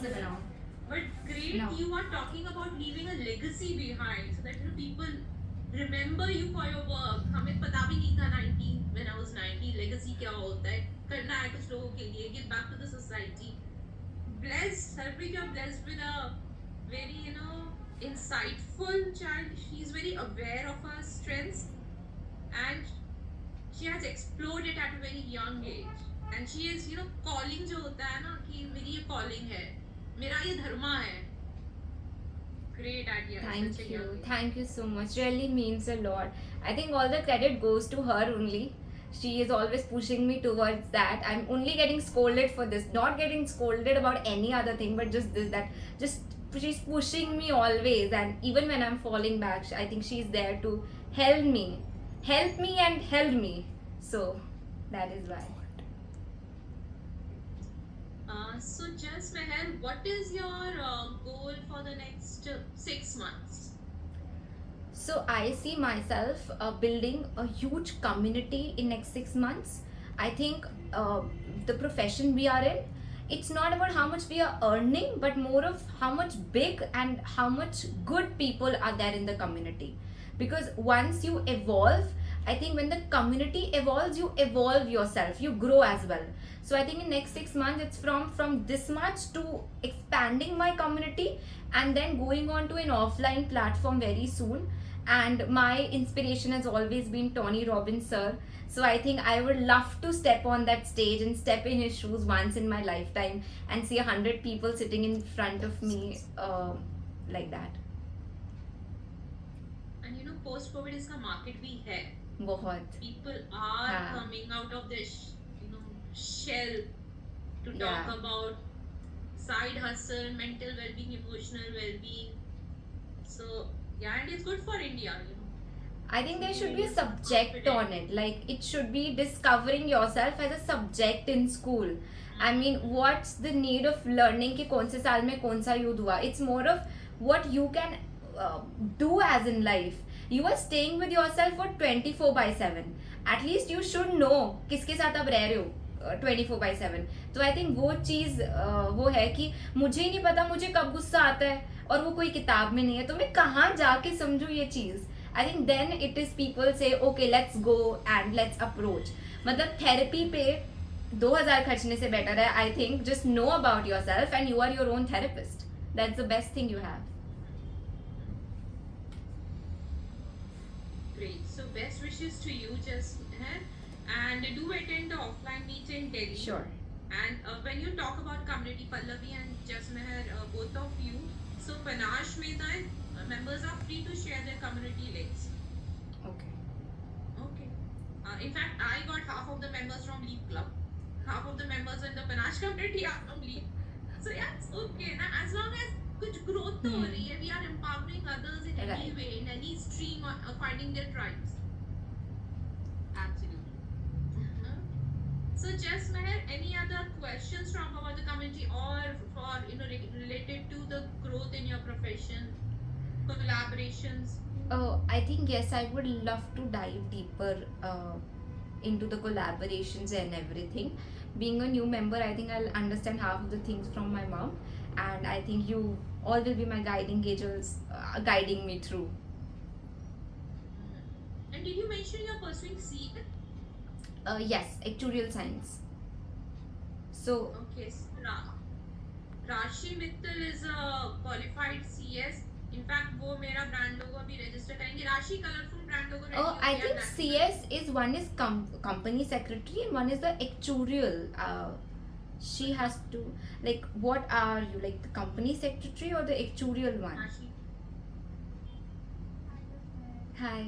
possible now. But great, No. you are talking about leaving a legacy behind so that people remember you for your work. हमें पता भी नहीं था 19 when I was 19 legacy क्या होता है, करना है कुछ लोगों के लिए, give back to the society. Blessed, Harpreet, you're blessed with a very insightful child. She's very aware of her strengths and she has explored it at a very young age. And she is calling जो होता है ना कि मेरी ये calling है, मेरा ये धर्मा है. Great idea at such a Thank you. young age. Thank you so much. Really means a lot. I think all the credit goes to her only. She is always pushing me towards that. I'm only getting scolded for this. Not getting scolded about any other thing, but just this, that. Just she's pushing me always. And even when I'm falling back, I think she's there to help me. Help me and held me. So that is why. So just Meher, what is your goal for the next 6 months? So I see myself building a huge community in next 6 months. I think the profession we are in, it's not about how much we are earning, but more of how much big and how much good people are there in the community. Because once you evolve, I think when the community evolves, you evolve yourself, you grow as well. So I think in next 6 months, it's from this much to expanding my community and then going on to an offline platform very soon. And my inspiration has always been Tony Robbins sir. So I think I would love to step on that stage and step in his shoes once in my lifetime and see 100 people sitting in front of me like that. And post COVID इसका market भी है. बहुत. People are हाँ. coming out of this shell to talk Yeah. about side hustle, mental well-being, emotional well-being. So yeah, and it's good for India. I think there should be a subject on it. Like it should be discovering yourself as a subject in school. I mean, what's the need of learning कि कौन से साल में कौन सा युद्ध हुआ? It's more of what you can do as in life. You are staying with yourself for 24/7. At least you should know किसके साथ आप रह रहे हो 24/7. तो आई थिंक वो चीज़ वो है कि मुझे ही नहीं पता मुझे कब गुस्सा आता है और वो कोई किताब में नहीं है, तो मैं कहाँ जाके समझूँ ये चीज़. I think then it is people से okay let's go and let's approach. मतलब थेरेपी पे 2,000 खर्चने से बेटर है. I think just know about yourself and you are your own therapist. That's the best thing you have. Great. So best wishes to you, just and do attend the offline meet in Delhi. Sure. And when you talk about community, Pallavi and Jasmeher, both of you, so Panache Maidan members are free to share their community links. Okay. Okay. In fact, I got half of the members from Leap Club. Half of the members in the Panache community are from Leap. So yeah, it's okay. Now, as long as कुछ growth तो हो रही है, we are empowering others in any Right. way, in any stream, finding their tribes. Absolutely. So, just Meher, any other questions from about the community or for related to the growth in your profession, collaborations? I think yes, I would love to dive deeper into the collaborations and everything. Being a new member, I think I'll understand half of the things from my mom, and I think you all will be my guiding angels, guiding me through. And did you mention you're pursuing CA? Yes, actuarial science. So Okay, so Rashi Mittal is a qualified CS. In fact, वो मेरा brand logo अभी register करेंगे. Rashi colorful brand logo ready हो I गया think brand CS is one is company secretary and one is the actuarial. She has to like what are you like the company secretary or the actuarial one? Rashi. Hi.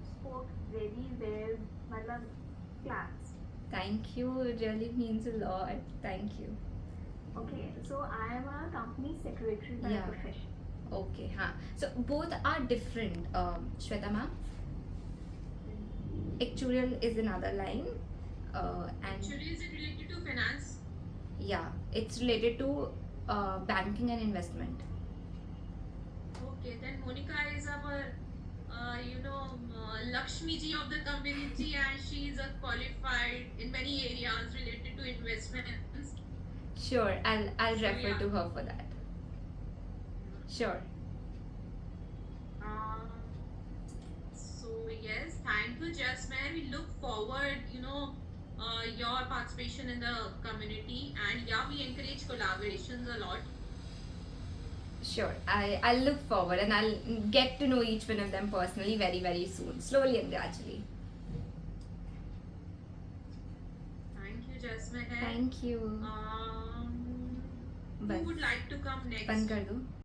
Spoke very well, matlab class. Thank you. It really means a lot. Thank you. Okay, so I am a company secretary by Yeah. profession. Okay. Huh. So both are different. Shweta ma'am. Actuarial is another line. And Actually, is it related to finance? yeah, it's related to banking and investment. Okay, then Monica is our, Lakshmi ji of the community, and she is a qualified in many areas related to investments. Sure, I'll So, refer yeah. to her for that. Sure. Um, so yes, thank you, Jasmine. We look forward, your participation in the community, and yeah, we encourage collaborations a lot. Sure. I'll look forward and I'll get to know each one of them personally very, very soon. Slowly and gradually. Thank you, Jasmine. Thank you. Who बस would like to come next? बंद कर दूँ